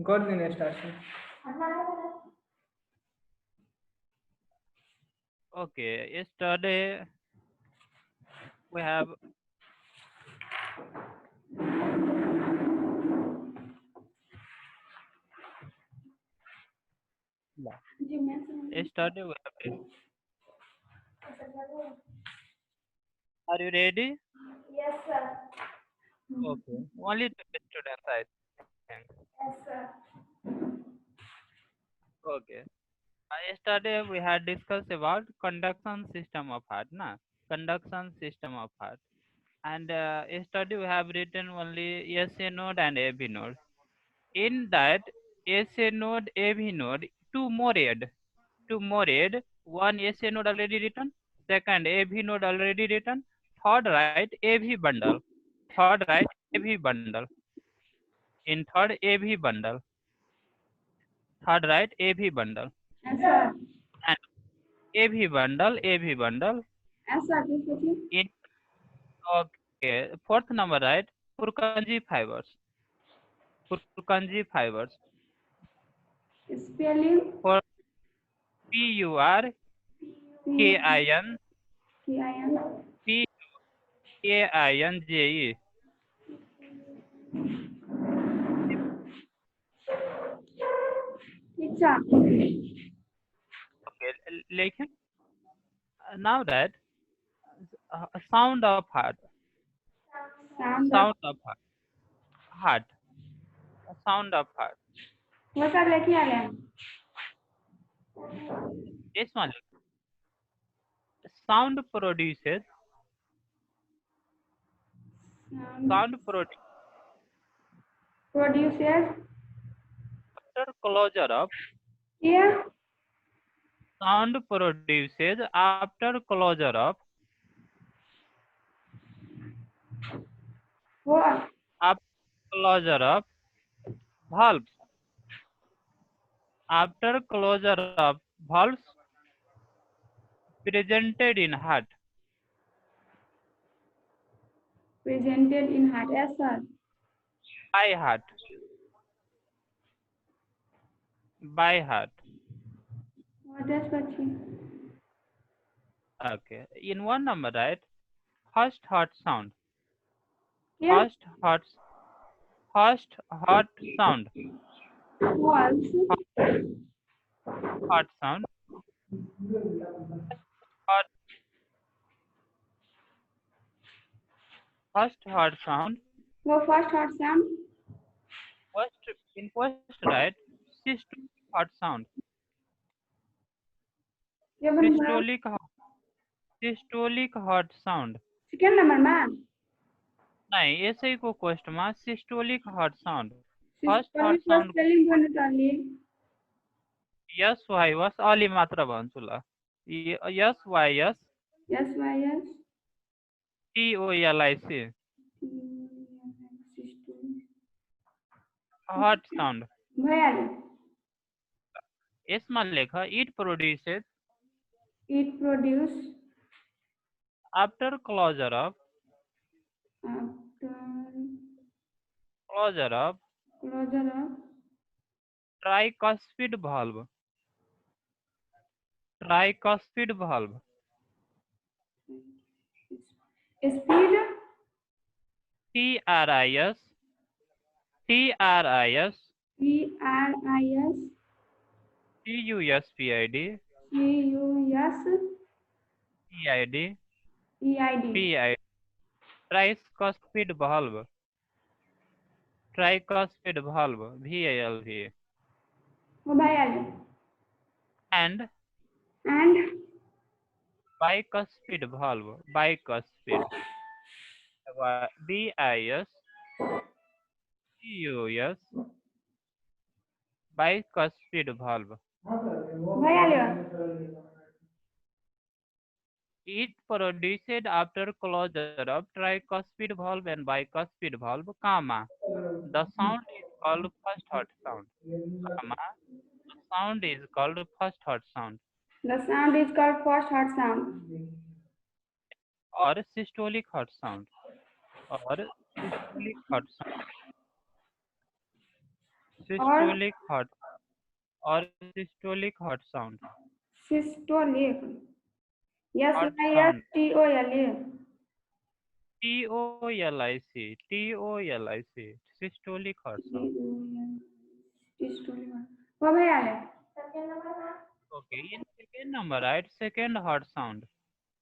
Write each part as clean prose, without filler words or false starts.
God Ganesh. Okay, yesterday we have yesterday we have. Are you ready? Yes, sir. Okay. Only two students, I think. Yes, sir. Okay. Yesterday we had discussed about conduction system of heart, na? Conduction system of heart. And yesterday we have written only SA node and AV node. In that SA node, AV node, two more add. One SA node already written, second AV node already written, third right AV bundle. Third right AV bundle. In third AV bundle. Third right AV bundle. Yes, sir. And AV bundle. Yes, sir. Please repeat. In okay, fourth number right, Purkinje fibers. Purkinje fibers. Spelling. For PURKIN P-U-K-I-N. PUKINJE. Teacher. Okay, listen. Now that sound of heart, Sound of. sound of heart, heart, sound of heart. वो सब लेके आ रहे हैं. This one, sound produces, sound produces Produces. after closure of, Yeah. sound produces after closure of, What? after closure of valves, after closure of valves presented in heart. Presented in heart. Yes, sir. By heart. By heart. What is watching? Okay. In one number, right? First heart sound. Yeah. First heart sound. Walls. Heart sound. Heart, first heart sound. वो first heart sound. First right? Systolic heart sound. ये बन गया. Systolic heart sound. Second number man. नहीं ऐसे ही को question में systolic heart sound first Spelling heart sound spelling बने डाली. यस वाई वस अलि मात्र भन्छु ल yes why yes Yes, why yes. TOLIC heart sound भैया. यसमा लेख it produces It produce. After closure of After closure of closure of. tricuspid valve. Tricuspid valve. Speed. TRIS. TRIS. PRIS. CUSPID. CUS. PID. EID. PID. Tricuspid valve. Tricuspid valve. VALV. वो भैया. And And bicuspid valve. Bicuspid. BIS. CUS. Bicuspid valve. भैया. It produced after closure of tricuspid valve and bicuspid valve, comma. The sound is called first heart sound, comma. The sound is called first heart sound The sound is called first heart sound. or systolic heart sound or systolic heart sound. systolic heart or systolic heart sound. systolic. Yes, Heart yes, sound. T-O-L-A. T-O-L-I-C. T-O-L-I-C. Systolic heart sound. Systolic. हो भैया ले. Okay. In second number, right? Second heart sound.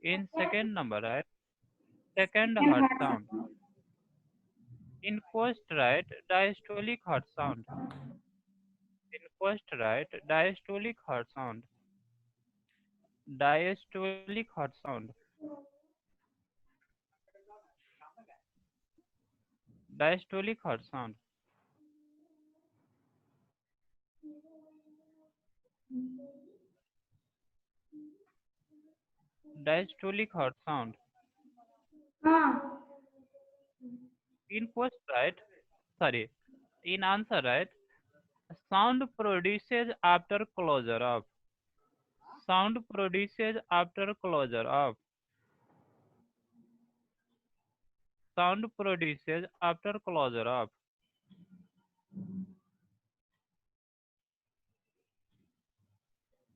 In second number, right? Second Second heart heart sound. sound. In first, right? Diastolic heart sound. In first, right? Diastolic heart sound. Diastolic heart sound. Diastolic heart sound. Diastolic heart sound. हाँ. In first, right? Sorry. In answer, right? Sound produces after closure of. Sound produces after closure of. Sound produces after closure of.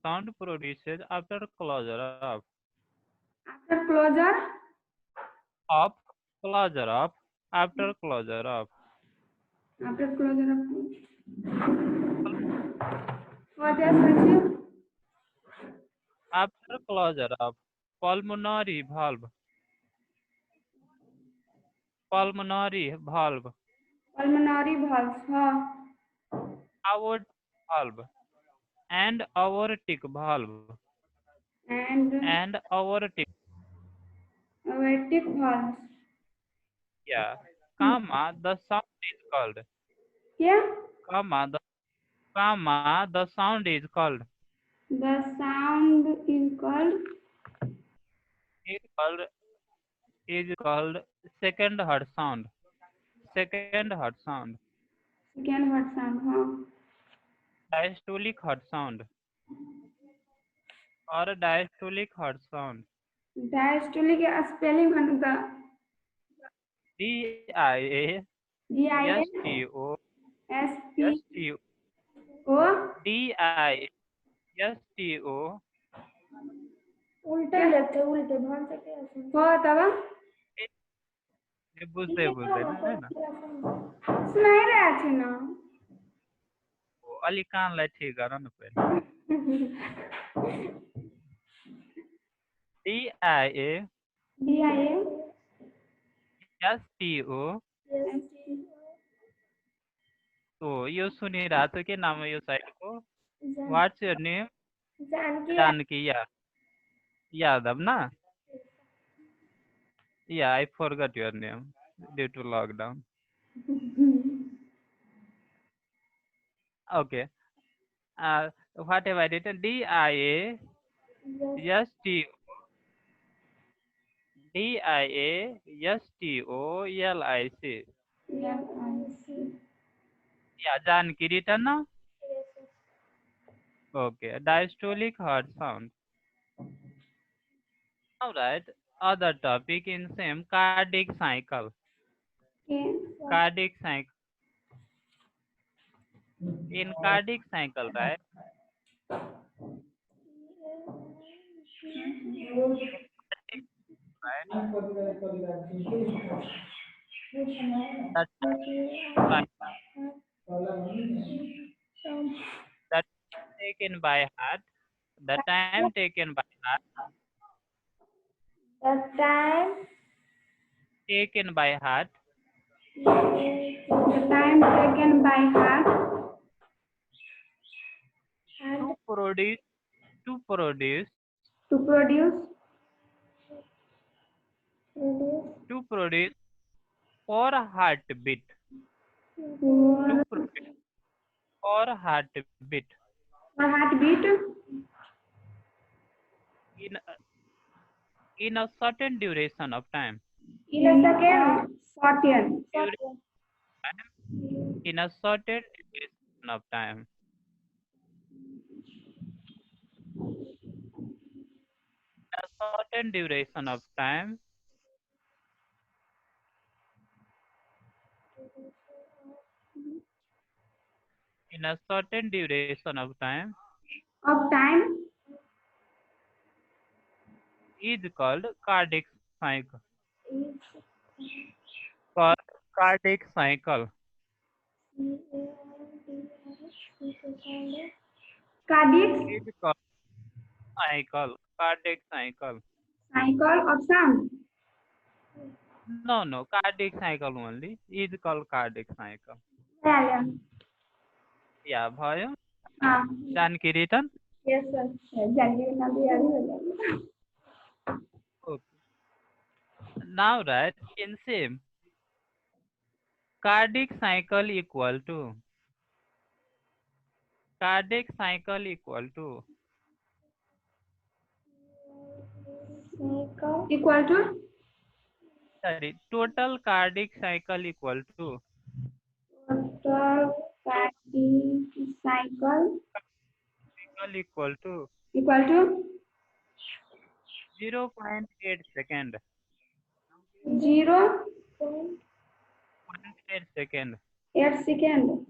Sound produces after closure of. After closure. Of. Closure of. After closure of. After closure of. What else, Sanjeev? After closure of. Pulmonary valve. Pulmonary valve. Pulmonary valves. हाँ. Aortic valve. And aortic valve. And And aortic. aortic valves. Yeah. Comma. The sound is called. क्या? Comma. The sound is called. The sound is called. Is called. Is called second heart sound. Second heart sound. Second heart sound. हाँ. Diastolic heart sound. Or diastolic heart sound. Diastolic spelling the D-I-A D-I-A S-T-O S-P-O. S-T-O D-I S-T-O उल्टे लेते उल्टे भान से क्या हो तब বুঝতে বুঝতে তাই না सुनाई रहा थी ना ও अली कान लाई ठीक करो ना पहले D-I-A D-I-A S-T-O तो यो सुनी रहा था कि नाम है यो साइट को what's your name Janaki Yadav ना yeah I forgot your name due to lockdown okay what have I written D-I-A S-T-O D-I-A-S-T-O-L-I-C. Yeah, Janki written now? Okay, diastolic heart sound. Alright, other topic in same cardiac cycle. Cardiac cycle. In cardiac cycle, right? Right? That time that taken by heart. The time taken by heart. The time Taken by heart. the time taken by heart To produce. To produce. to produce To produce. For heartbeat. for To produce. For heartbeat. heartbeat In in a certain duration of time. in a second shorten Duration, in a certain duration of time. A certain duration of time. in a certain duration of time is called cardiac cycle. Called cardiac cycle. Cardiac Is called cycle. Cardiac cycle. cycle of sound. No, cardiac cycle only. Is called cardiac cycle. Yeah. Yeah, bhayo. हाँ Janaki written. yes sir जल्दी ना भी याद हो जाएगा Okay. Now write in same. Cardiac cycle equal to. Cardiac cycle equal to. equal to Sorry. Total cardiac cycle equal to. total cardiac cycle Equal to equal to 0.8 second. 0.8 8 second. second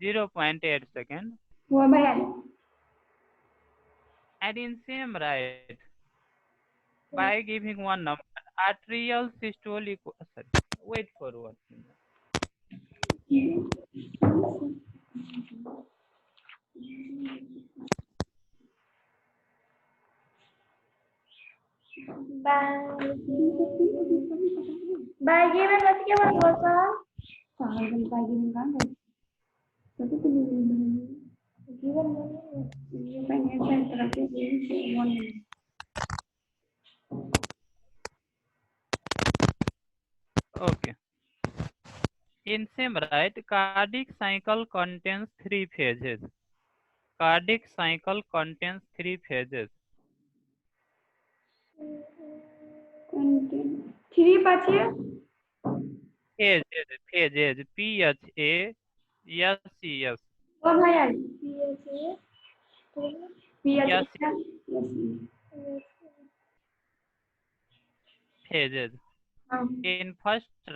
0.8 second. हुआ भैया And in same right, by giving one number, arterial systole equal. Sorry. Wait for 1 minute. Bye ये मैं बस क्या बात होता चार दिन बाय ये निकाल दे तो तुम गिवन ये फाइनेंशियल तरफ से 1 minute Okay. In same right, cardiac cycle contains 3 phases. Cardiac cycle contains 3 phases. Three पाछे Phases. PHASES. ओ भैया पीएच Yes, यस phases. हां In first,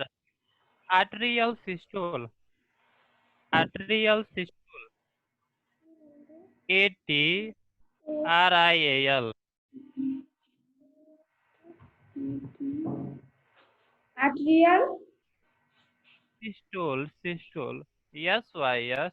arterial systole. Arterial systole. ATRIAL. आर्टियल Systole. SYSTOL.